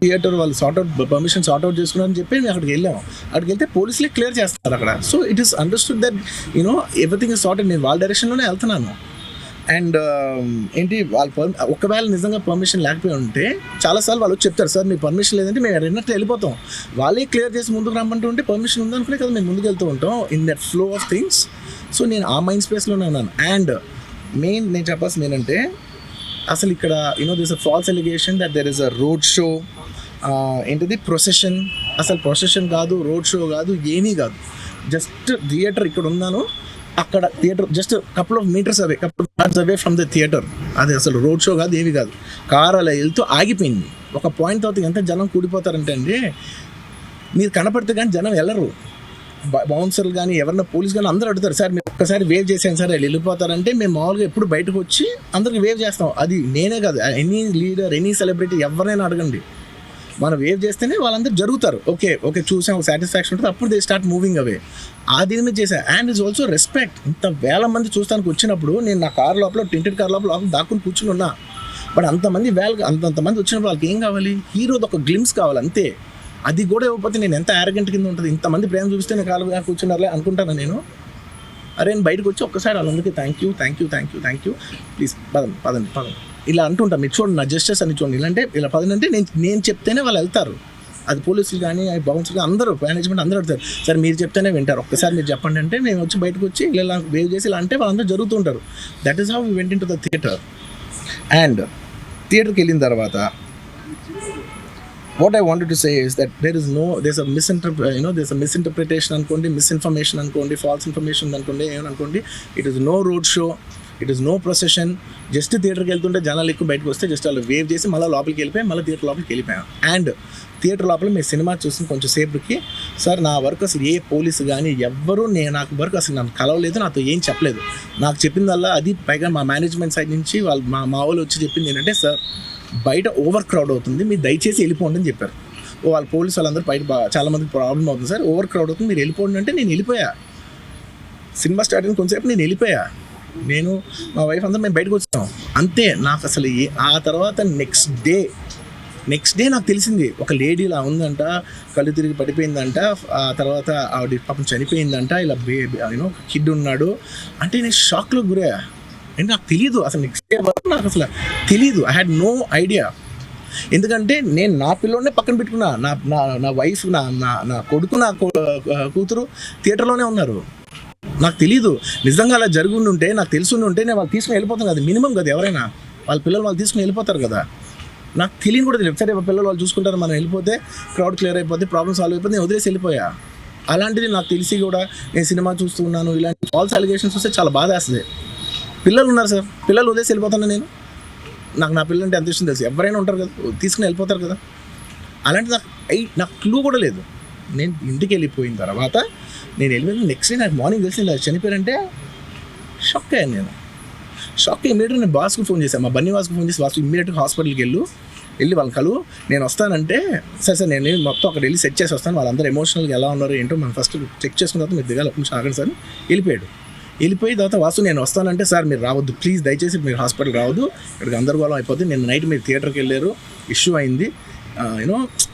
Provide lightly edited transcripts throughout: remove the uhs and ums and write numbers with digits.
Theatre వాళ్ళు permission sort out చేసుకున్నారని చెప్పి మేము అక్కడికి వెళ్ళాము. అక్కడికి వెళ్తే పోలీసులే క్లియర్ చేస్తారు అక్కడ. So it is understood that everything is sorted. నేను వాళ్ళ డైరెక్షన్లోనే వెళ్తున్నాను. అండ్ ఏంటి ఒకవేళ నిజంగా పర్మిషన్ లేకపోయి ఉంటే చాలాసార్లు వాళ్ళు చెప్తారు, సార్ మీ పర్మిషన్ లేదంటే మేము ఎన్నట్టు వెళ్ళిపోతాం. వాళ్ళే క్లియర్ చేసి ముందుకు రమ్మంటూ ఉంటే పర్మిషన్ ఉందనుకునే కదా మేము ముందుకు వెళ్తూ ఉంటాం in that flow of things. So నేను ఆ మైండ్ స్పేస్లోనే ఉన్నాను. అండ్ నేను చెప్పాల్సింది ఏంటంటే, అసలు ఇక్కడ this a false allegation that there is a road show, ఏంటిది ప్రొసెషన్. అసలు ప్రొసెషన్ కాదు, రోడ్ షో కాదు, ఏమీ కాదు. జస్ట్ థియేటర్ ఇక్కడ ఉన్నాను, అక్కడ theatre just couple of metres away from the theatre. అది అసలు రోడ్ షో కాదు, ఏమీ కాదు. కార్ అలా వెళ్తూ ఆగిపోయింది. ఒక పాయింట్ తర్వాత ఎంత జనం కూడిపోతారంటే అండి, మీరు కనపడితే కానీ జనం వెళ్ళరు. బౌన్సర్లు కానీ ఎవరన్నా పోలీస్ కానీ అందరూ అడుగుతారు, సార్ మీరు ఒక్కసారి వేవ్ చేసాను సార్ వాళ్ళు వెళ్ళిపోతారంటే మేము మామూలుగా ఎప్పుడు బయటకు వచ్చి అందరికి వేవ్ చేస్తాం. అది నేనే కాదు, ఎనీ లీడర్, ఎనీ సెలబ్రిటీ ఎవరైనా అడగండి, మనం వేవ్ చేస్తేనే వాళ్ళందరూ జరుగుతారు. ఓకే చూసాం, ఒక సాటిస్ఫాక్షన్ ఉంటుంది, అప్పుడు దే స్టార్ట్ మూవింగ్ అవే. ఆ దీని మీద చేశాను. And it's also respect. ఇంత వేల మంది చూస్తానికి వచ్చినప్పుడు నేను నా కార్ లోపల, టెంటెడ్ కార్ లోపల దాక్కుని కూర్చుని ఉన్నా. బట్ అంతమంది అంతమంది వచ్చినప్పుడు వాళ్ళకి ఏం కావాలి? హీరోది ఒక గ్లిమ్స్ కావాలి అంతే. అది కూడా ఇవ్వకపోతే నేను ఎంత యారగెంట్ కింద ఉంటుంది. ఇంతమంది ప్రేమ చూపిస్తే నేను కాలు కూర్చున్నారులే అనుకుంటాను నేను. అరే నేను బయటకు వచ్చి ఒక్కసారి వాళ్ళందరికీ థ్యాంక్ యూ ప్లీజ్ పదండి ఇలా అంటుంటాను. మీరు చూడండి నా జస్టిస్ అని చూడండి. ఇలాంటే ఇలా పదంటే నేను చెప్తేనే వాళ్ళు వెళ్తారు. అది పోలీసులు కానీ బౌన్సర్లు కానీ అందరూ, మేనేజ్మెంట్ అందరూ అడుగుతారు, సార్ మీరు చెప్తేనే వింటారు, ఒక్కసారి మీరు చెప్పండి అంటే మేము వచ్చి బయటకు వచ్చి ఇలా వేవ్ చేసి ఇలా అంటే వాళ్ళందరూ జరుగుతూ ఉంటారు. That is how we went into the theatre. And థియేటర్కి వెళ్ళిన తర్వాత what I wanted to say is that there's a misinterpretation అనుకోండి, misinformation అనుకోండి, false information అనుకోండి, ఏమనుకోండి. It is no road show, it is no procession. Just థియేటర్కి వెళ్తుంటే జనాలు ఎక్కువ బయటకు వస్తే జస్ట్ వాళ్ళు వేవ్ చేసి మళ్ళీ లోపలికి వెళ్ళిపోయాం, మళ్ళీ థియేటర్ లోపలికి వెళ్ళిపోయాం. అండ్ థియేటర్ లోపల మేము సినిమా చూసిన కొంచెం సేపటికి, సార్ నా వర్క్ అసలు ఏ పోలీసు కానీ ఎవ్వరూ నాకు వర్క్ అసలు నన్ను కలవలేదు, నాతో ఏం చెప్పలేదు. నాకు చెప్పిందల్లా అది పైగా మా మేనేజ్మెంట్ సైడ్ నుంచి వాళ్ళు మా వాళ్ళు వచ్చి చెప్పింది ఏంటంటే, సార్ బయట ఓవర్ క్రౌడ్ అవుతుంది, మీరు దయచేసి వెళ్ళిపోండి అని చెప్పారు. వాళ్ళ పోలీసు వాళ్ళందరూ బయట చాలామందికి ప్రాబ్లం అవుతుంది, సార్ ఓవర్ క్రౌడ్ అవుతుంది, మీరు వెళ్ళిపోండి అంటే నేను వెళ్ళిపోయా. సినిమా స్టార్ట్ అయిన కొంతసేపు నేను వెళ్ళిపోయా. నేను మా వైఫ్ అందరూ మేము బయటకు వచ్చాం అంతే. నాకు అసలు ఆ తర్వాత నెక్స్ట్ డే నాకు తెలిసింది, ఒక లేడీ ఇలా ఉందంట, కళ్ళు తిరిగి పడిపోయిందంట, ఆ తర్వాత ఆవిడ పాపం చనిపోయిందంట, ఇలా కిడ్ ఉన్నాడు అంటే నేను షాక్లో గురయ్యా. అంటే నాకు తెలియదు అసలు, నెక్స్ట్ డే వరకు నాకు అసలు తెలియదు. I had no idea. ఎందుకంటే నేను నా పిల్లోనే పక్కన పెట్టుకున్నా, నా వైఫ్, నా కొడుకు, నా కూతురు థియేటర్లోనే ఉన్నారు. నాకు తెలీదు. నిజంగా అలా జరుగుండి ఉంటే, నాకు తెలుసుండి ఉంటే నేను వాళ్ళు తీసుకుని వెళ్ళిపోతాం కదా, మినిమం కదా. ఎవరైనా వాళ్ళ పిల్లలు వాళ్ళు తీసుకుని వెళ్ళిపోతారు కదా. నాకు తెలియని కూడా తెలియదు. సరే పిల్లలు వాళ్ళు చూసుకుంటారు, మనం వెళ్ళిపోతే క్రౌడ్ క్లియర్ అయిపోతే, ప్రాబ్లమ్ సాల్వ్ అయిపోతే, నేను వదిలేసి వెళ్ళిపోయా. అలాంటిది నాకు తెలిసి కూడా నేను సినిమా చూస్తూ ఉన్నాను, ఇలాంటి ఫాల్స్ అలిగేషన్స్ వస్తే చాలా బాధ వేస్తుంది. పిల్లలు ఉన్నారు సార్, పిల్లలు వదిలేసి వెళ్ళిపోతాను నేను. నాకు నా పిల్లలు అంటే ఎంత ఇష్టం తెలుసు, ఎవరైనా ఉంటారు కదా, తీసుకుని వెళ్ళిపోతారు కదా. అలాంటి నాకు క్లూ కూడా లేదు. నేను ఇంటికి వెళ్ళిపోయిన తర్వాత నేను వెళ్ళిపోయిన నెక్స్ట్ డే నాకు మార్నింగ్ తెలిసి ఇలా చనిపోయారంటే షాక్ అయ్యాను నేను. ఇమీడియట్గా నేను బాస్కి ఫోన్ చేశాను, మా బన్నీ వాసుకు ఫోన్ చేసి, వాసు ఇమీడియట్గా హాస్పిటల్కి వెళ్ళి వాళ్ళ కలువు, నేను వస్తానంటే సరే నేను మొత్తం అక్కడ వెళ్ళి సెట్ చేసి వస్తాను, వాళ్ళందరూ ఎమోషనల్గా ఎలా ఉన్నారో ఏంటో మనం ఫస్ట్ చెక్ చేసుకున్న తర్వాత మీరు దిగాలి, కొంచెం ఆగండి సార్. వెళ్ళిపోయిన తర్వాత వాసు నేను వస్తానంటే, సార్ మీరు రావద్దు ప్లీజ్, దయచేసి మీరు హాస్పిటల్ రావద్దు, ఇక్కడికి గందరగోళం అయిపోతుంది, నేను నైట్ మీరు థియేటర్కి వెళ్ళారు, ఇష్యూ అయింది,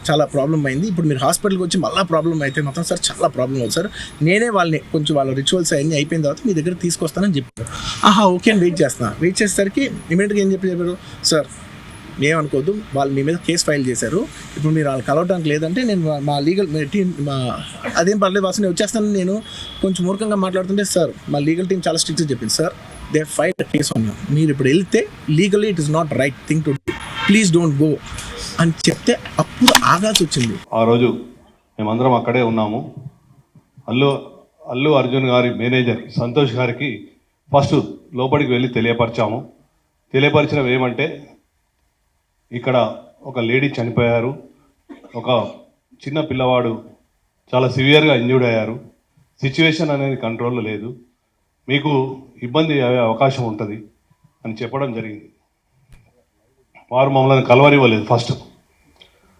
చాలా ప్రాబ్లం అయింది, ఇప్పుడు మీరు హాస్పిటల్కి వచ్చి మళ్ళీ ప్రాబ్లం అయితే మాత్రం సార్ చాలా ప్రాబ్లం అవుతుంది సార్, నేనే కొంచెం వాళ్ళ రిచువల్స్ అన్నీ అయిపోయిన తర్వాత మీ దగ్గర తీసుకొస్తానని చెప్పారు. ఓకే అని వెయిట్ చేసేసరికి ఇమీడియట్గా ఏం చెప్పారు, సార్ ఏమనుకోవద్దు, వాళ్ళు మీ మీద కేసు ఫైల్ చేశారు, ఇప్పుడు మీరు వాళ్ళు కలవడానికి లేదంటే నేను మా లీగల్ టీం అదేం పర్లేదు వాసు నేను వచ్చేస్తాను. నేను కొంచెం మూర్ఖంగా మాట్లాడుతుంటే, సార్ మా లీగల్ టీం చాలా స్ట్రిక్ట్గా చెప్పింది, sir they file case on you, మీరు ఇప్పుడు వెళ్తే legally it is not right thing to do, please don't go అని చెప్తే అప్పుడు ఆగాల్సి వచ్చింది. ఆ రోజు మేమందరం అక్కడే ఉన్నాము. అల్లు అర్జున్ గారి మేనేజర్ సంతోష్ గారికి ఫస్ట్ లోపలికి వెళ్ళి తెలియపరిచినవి ఏమంటే, ఇక్కడ ఒక లేడీ చనిపోయారు, ఒక చిన్న పిల్లవాడు చాలా సివియర్గా ఇంజ్యూర్డ్ అయ్యారు, సిచ్యువేషన్ అనేది కంట్రోల్లో లేదు, మీకు ఇబ్బంది అయ్యే అవకాశం ఉంటుంది అని చెప్పడం జరిగింది. వారు మమ్మల్ని కలవనివ్వలేదు. ఫస్ట్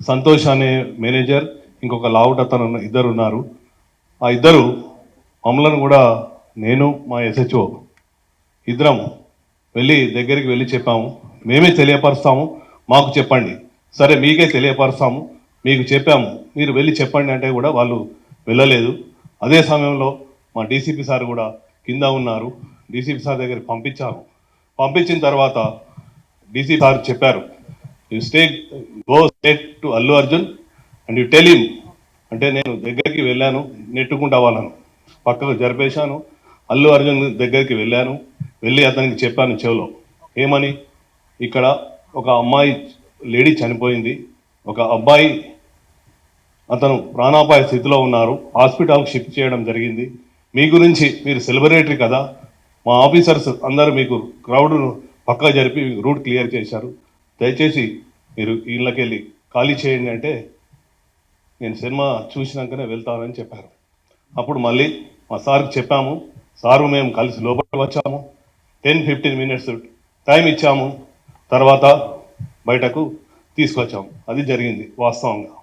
సంతోష్ అనే మేనేజర్, ఇంకొక లావుట్ అతను ఇద్దరు ఉన్నారు. ఆ ఇద్దరు మమ్మల్ని కూడా, నేను మా SHO ఇద్దరం దగ్గరికి వెళ్ళి చెప్పాము, మేమే తెలియపరుస్తాము, మాకు చెప్పండి, సరే మీకే తెలియపరుస్తాము, మీకు చెప్పాము, మీరు వెళ్ళి చెప్పండి అంటే కూడా వాళ్ళు వెళ్ళలేదు. అదే సమయంలో మా డీసీపీ సార్ కూడా కింద ఉన్నారు. డీసీపీ సార్ దగ్గరికి పంపించాము. పంపించిన తర్వాత డీసీపీ సార్ చెప్పారు, you go state to Allu Arjun and you tell him. అంటే నేను దగ్గరికి వెళ్ళాను, నెట్టుకుంటా వాళ్ళను పక్కకు జరిపేశాను. అల్లు అర్జున్ దగ్గరికి వెళ్ళాను, వెళ్ళి అతనికి చెప్పాను చెవిలో, ఏమని, ఇక్కడ ఒక అమ్మాయి లేడీ చనిపోయింది, ఒక అబ్బాయి అతను ప్రాణాపాయ స్థితిలో ఉన్నారు, హాస్పిటల్కి షిఫ్ట్ చేయడం జరిగింది. మీ గురించి, మీరు సెలబ్రిటీ కదా, మా ఆఫీసర్స్ అందరూ మీకు క్రౌడ్ను పక్కకు జరిపి రూట్ క్లియర్ చేశారు, దయచేసి మీరు ఇళ్ళకెళ్ళి ఖాళీ చేయండి అంటే నేను సినిమా చూసినాకనే వెళ్తానని చెప్పారు. అప్పుడు మళ్ళీ మా సార్కి చెప్పాము, సారు మేము కలిసి లోపలికి వచ్చాము, 10-15 minutes టైం ఇచ్చాము, తర్వాత బయటకు తీసుకొచ్చాము. అది జరిగింది వాస్తవంగా.